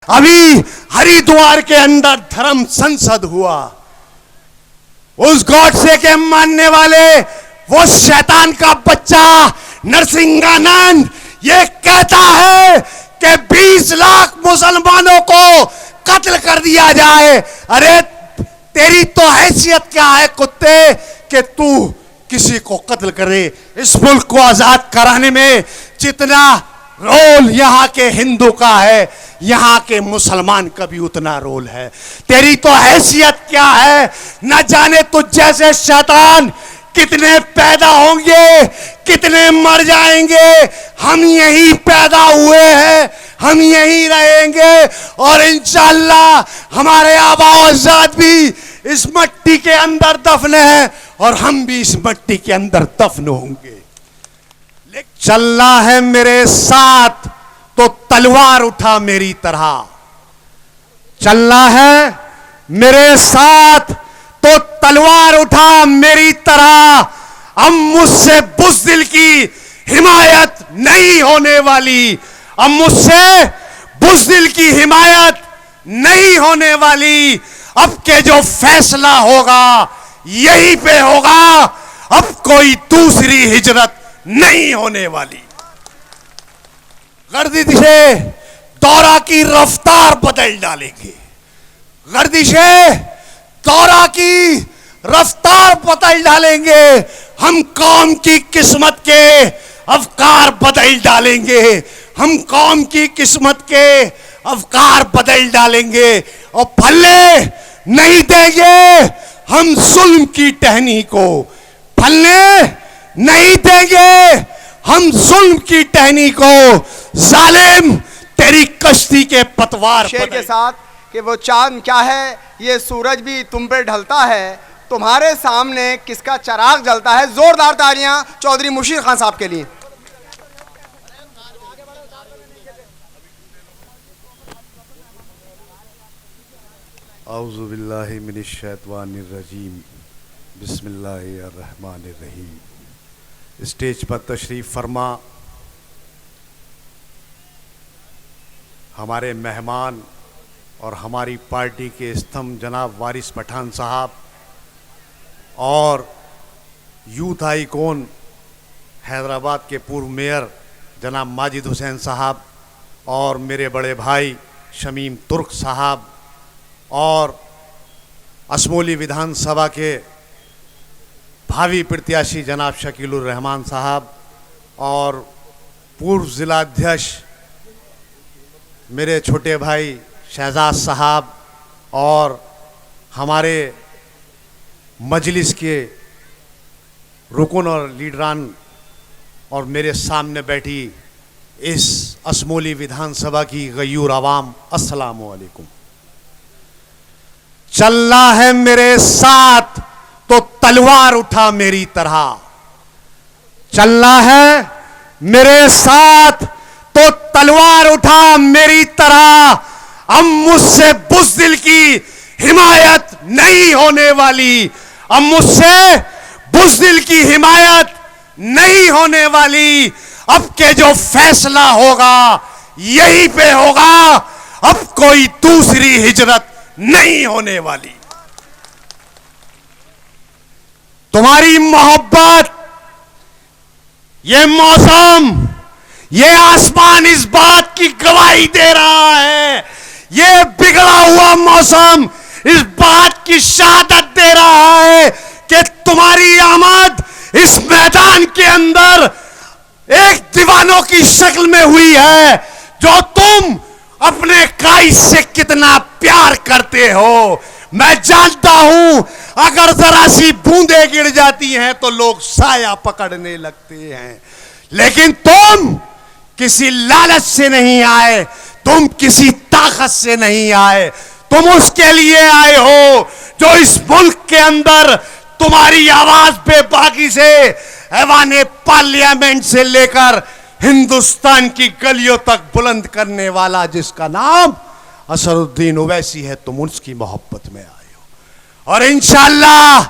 अभी हरिद्वार के अंदर धर्म संसद हुआ। उस गॉडसे के मानने वाले वो शैतान का बच्चा नरसिंहानंद ये कहता है कि 20 लाख मुसलमानों को कत्ल कर दिया जाए। अरे तेरी तो हैसियत क्या है कुत्ते कि तू किसी को कत्ल करे? इस मुल्क को आजाद कराने में जितना रोल यहाँ के हिंदू का है, यहाँ के मुसलमान का भी उतना रोल है। तेरी तो हैसियत क्या है? न जाने तुझ जैसे शैतान कितने पैदा होंगे, कितने मर जाएंगे। हम यही पैदा हुए हैं, हम यही रहेंगे और इंशाअल्लाह हमारे आबा अज़ाद भी इस मिट्टी के अंदर दफन है और हम भी इस मिट्टी के अंदर दफन होंगे। चलना है मेरे साथ तो तलवार उठा मेरी तरह, चलना है मेरे साथ तो तलवार उठा मेरी तरह। अब मुझसे बुज़दिल की हिमायत नहीं होने वाली, अब मुझसे बुज़दिल की हिमायत नहीं होने वाली। अब के जो फैसला होगा यहीं पे होगा, अब कोई दूसरी हिजरत नहीं होने वाली। गर्दिशें दौरा की रफ्तार बदल डालेंगे, गर्दिशें दौरा की रफ्तार बदल डालेंगे। हम कौम की किस्मत के अवकार बदल डालेंगे, हम कौम की किस्मत के अवकार बदल डालेंगे और फलने नहीं देंगे हम जुल्म की टहनी को, फलने नहीं देंगे हम जुल्म की टहनी को। जालिम तेरी कश्ती के पतवार शेर के साथ कि वो चांद क्या है, ये सूरज भी तुम पे ढलता है, तुम्हारे सामने किसका चराग जलता है। जोरदार तालियां चौधरी मुशीर खान साहब के लिए। औज़ु बिल्लाहि मिनश शैतानिर रजीम, बिस्मिल्लाहिर रहमानिर रहीम। स्टेज पर तशरीफ फरमा हमारे मेहमान और हमारी पार्टी के स्तंभ जनाब वारिस पठान साहब और यूथ आइकॉन हैदराबाद के पूर्व मेयर जनाब माजिद हुसैन साहब और मेरे बड़े भाई शमीम तुर्क साहब और असमोली विधानसभा के भावी प्रत्याशी जनाब शकीलुर रहमान साहब और पूर्व ज़िलाध्यक्ष मेरे छोटे भाई शहजाद साहब और हमारे मजलिस के रुकन और लीडरान और मेरे सामने बैठी इस असमोली विधानसभा की गयूर आवाम, अस्सलाम वालेकुम। चलना है मेरे साथ तो तलवार उठा मेरी तरह, चलना है मेरे साथ तो तलवार उठा मेरी तरह। अब मुझसे बुज़दिल की हिमायत नहीं होने वाली, अब मुझसे बुज़दिल की हिमायत नहीं होने वाली। अब के जो फैसला होगा यहीं पे होगा, अब कोई दूसरी हिजरत नहीं होने वाली। तुम्हारी मोहब्बत, ये मौसम, ये आसमान इस बात की गवाही दे रहा है, ये बिगड़ा हुआ मौसम इस बात की शहादत दे रहा है कि तुम्हारी आमद इस मैदान के अंदर एक दीवानों की शक्ल में हुई है, जो तुम अपने काइस से कितना प्यार करते हो। मैं जानता हूं अगर जरा सी बूंदें गिर जाती हैं तो लोग साया पकड़ने लगते हैं, लेकिन तुम किसी लालच से नहीं आए, तुम किसी ताकत से नहीं आए, तुम उसके लिए आए हो जो इस मुल्क के अंदर तुम्हारी आवाज बेबाकी से ऐवाने पार्लियामेंट से लेकर हिंदुस्तान की गलियों तक बुलंद करने वाला, जिसका नाम असरुद्दीन ओवैसी है, तुम उसकी मोहब्बत में आए हो। और इंशाअल्लाह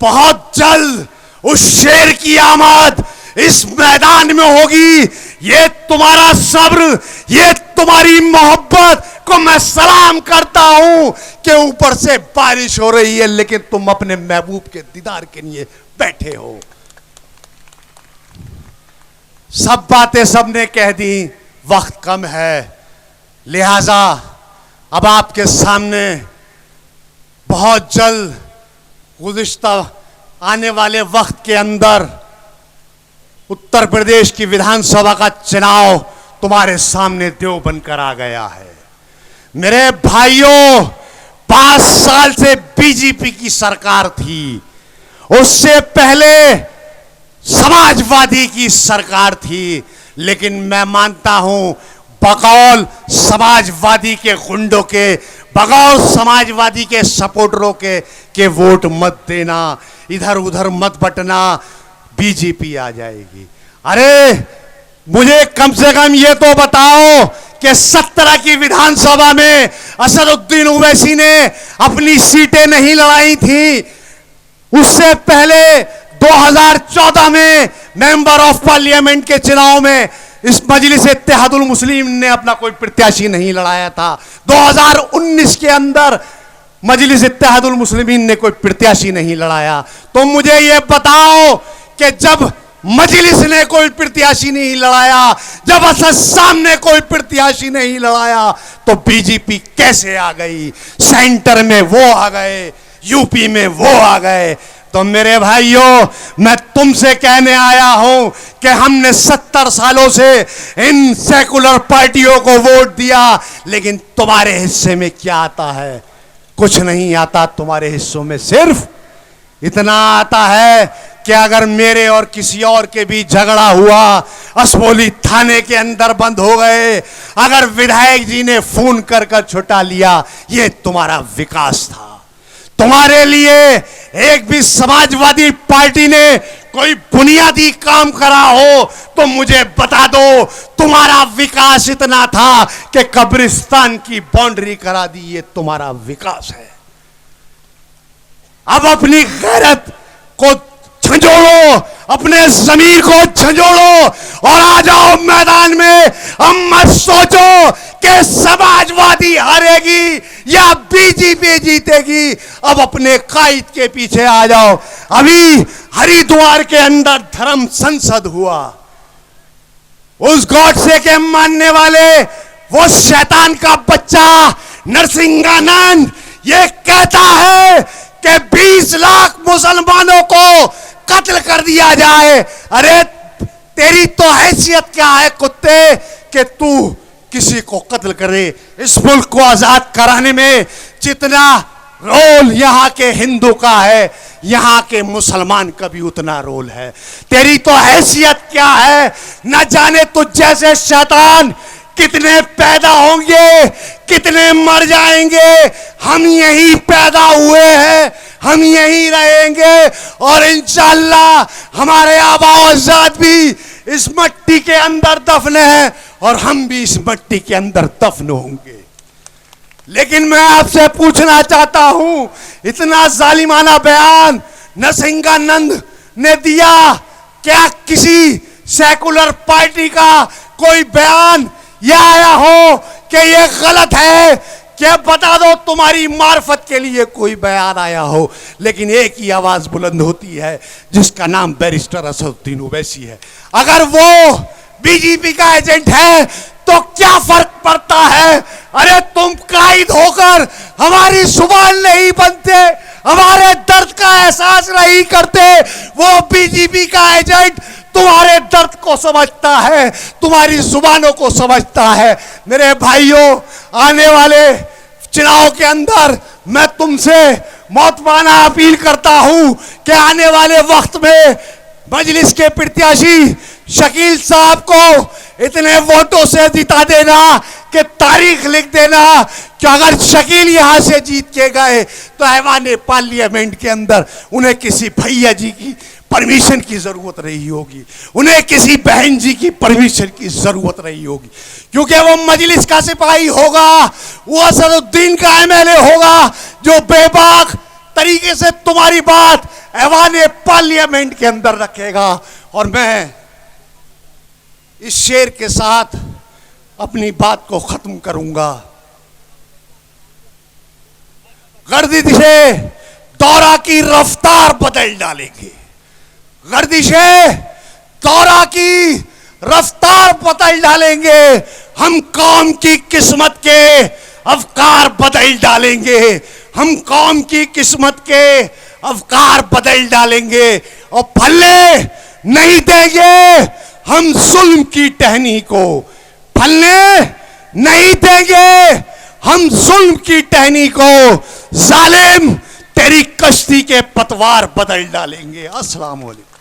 बहुत जल्द उस शेर की आमद इस मैदान में होगी। ये तुम्हारा सब्र, ये तुम्हारी मोहब्बत को मैं सलाम करता हूं कि ऊपर से बारिश हो रही है लेकिन तुम अपने महबूब के दीदार के लिए बैठे हो। सब बातें सबने कह दी, वक्त कम है, लिहाजा अब आपके सामने बहुत जल्द गुज़िश्ता आने वाले वक्त के अंदर उत्तर प्रदेश की विधानसभा का चुनाव तुम्हारे सामने देव बनकर आ गया है। मेरे भाइयों, 5 साल से बीजेपी की सरकार थी, उससे पहले समाजवादी की सरकार थी, लेकिन मैं मानता हूं बकौल समाजवादी के गुंडों के, बगौर समाजवादी के सपोर्टरों के वोट मत देना, इधर उधर मत बटना, बीजेपी आ जाएगी। अरे मुझे कम से कम ये तो बताओ कि 17 की विधानसभा में असदुद्दीन ओवैसी ने अपनी सीटें नहीं लड़ाई थी। उससे पहले 2014 में मेंबर ऑफ पार्लियामेंट के चुनाव में इस मजलिस इत्तेहादुल मुस्लिम ने अपना कोई प्रत्याशी नहीं लड़ाया था। 2019 के अंदर मजलिस इत्तेहादुल मुस्लिमीन ने कोई प्रत्याशी नहीं लड़ाया। तो मुझे ये बताओ कि जब मजलिस ने कोई प्रत्याशी नहीं लड़ाया, जब असद सामने कोई प्रत्याशी नहीं लड़ाया, तो बीजेपी कैसे आ गई? सेंटर में वो आ गए, यूपी में वो आ गए। तो मेरे भाइयों, मैं तुमसे कहने आया हूं कि हमने 70 सालों से इन सेकुलर पार्टियों को वोट दिया, लेकिन तुम्हारे हिस्से में क्या आता है? कुछ नहीं आता। तुम्हारे हिस्सों में सिर्फ इतना आता है कि अगर मेरे और किसी और के बीच झगड़ा हुआ, असबोली थाने के अंदर बंद हो गए, अगर विधायक जी ने फोन कर छुटा लिया, ये तुम्हारा विकास था। तुम्हारे लिए एक भी समाजवादी पार्टी ने कोई बुनियादी काम करा हो तो मुझे बता दो। तुम्हारा विकास इतना था कि कब्रिस्तान की बाउंड्री करा दी, ये तुम्हारा विकास है। अब अपनी गैरत को झंझोड़ो, अपने ज़मीर को झंझोड़ो और आ जाओ मैदान में। हम मत सोचो कि समाजवादी हारेगी या बीजेपी जीतेगी। अब अपने कायद के पीछे आ जाओ। अभी हरिद्वार के अंदर धर्म संसद हुआ। उस गॉडसे के मानने वाले वो शैतान का बच्चा नरसिंहानंद ये कहता है कि 20 लाख मुसलमानों को कत्ल कर दिया जाए। अरे तेरी तो हैसियत क्या है कुत्ते कि तू किसी को कत्ल करे? इस मुल्क को आजाद कराने में जितना रोल यहाँ के हिंदू का है, यहाँ के मुसलमान का भी उतना रोल है। तेरी तो हैसियत क्या है? न जाने तुझ जैसे शैतान कितने पैदा होंगे, कितने मर जाएंगे। हम यहीं पैदा हुए हैं, हम यहीं रहेंगे और इंशाअल्लाह हमारे आबा अज़ाद भी इस मिट्टी के अंदर दफन है और हम भी इस मिट्टी के अंदर दफन होंगे। लेकिन मैं आपसे पूछना चाहता हूं, इतना जालिमाना बयान नरसिंहानंद ने दिया, क्या किसी सेकुलर पार्टी का कोई बयान यह आया हो कि यह गलत है? क्या बता दो तुम्हारी मार्फत के लिए कोई बयान आया हो? लेकिन एक ही आवाज बुलंद होती है जिसका नाम बैरिस्टर असदुद्दीन ओवैसी है। अगर वो बीजेपी का एजेंट है तो क्या फर्क पड़ता है? अरे तुम कायद होकर हमारी जुबान नहीं बनते, हमारे दर्द का एहसास नहीं करते। वो बीजेपी का एजेंट तुम्हारे दर्द को समझता है, तुम्हारी जुबानों को समझता है। मेरे भाइयों, आने वाले चुनाव के अंदर मैं तुमसे मौतबाना अपील करता हूं कि आने वाले वक्त में मजलिस के प्रत्याशी शकील साहब को इतने वोटों से जिता देना कि तारीख लिख देना कि अगर शकील यहां से जीत के गए तो ऐवान पार्लियामेंट के अंदर उन्हें किसी भैया जी की परमिशन की जरूरत नहीं होगी, उन्हें किसी बहन जी की परमिशन की जरूरत नहीं होगी, क्योंकि वो मजलिस का सिपाही होगा, वो असदुद्दीन का एमएलए होगा जो बेबाक तरीके से तुम्हारी बात ऐवान पार्लियामेंट के अंदर रखेगा। और मैं इस शेर के साथ अपनी बात को खत्म करूंगा। गर्दिशें दौरा की रफ्तार बदल डालेंगे, गर्दिशें दौरा की रफ्तार बदल डालेंगे। हम कौम की किस्मत के अवकार बदल डालेंगे, हम कौम की किस्मत के अवकार बदल डालेंगे और फलने नहीं देंगे हम जुल्म की टहनी को, फलने नहीं देंगे हम जुल्म की टहनी को। जालिम तेरी कश्ती के पतवार बदल डालेंगे। अस्सलाम वालेकुम।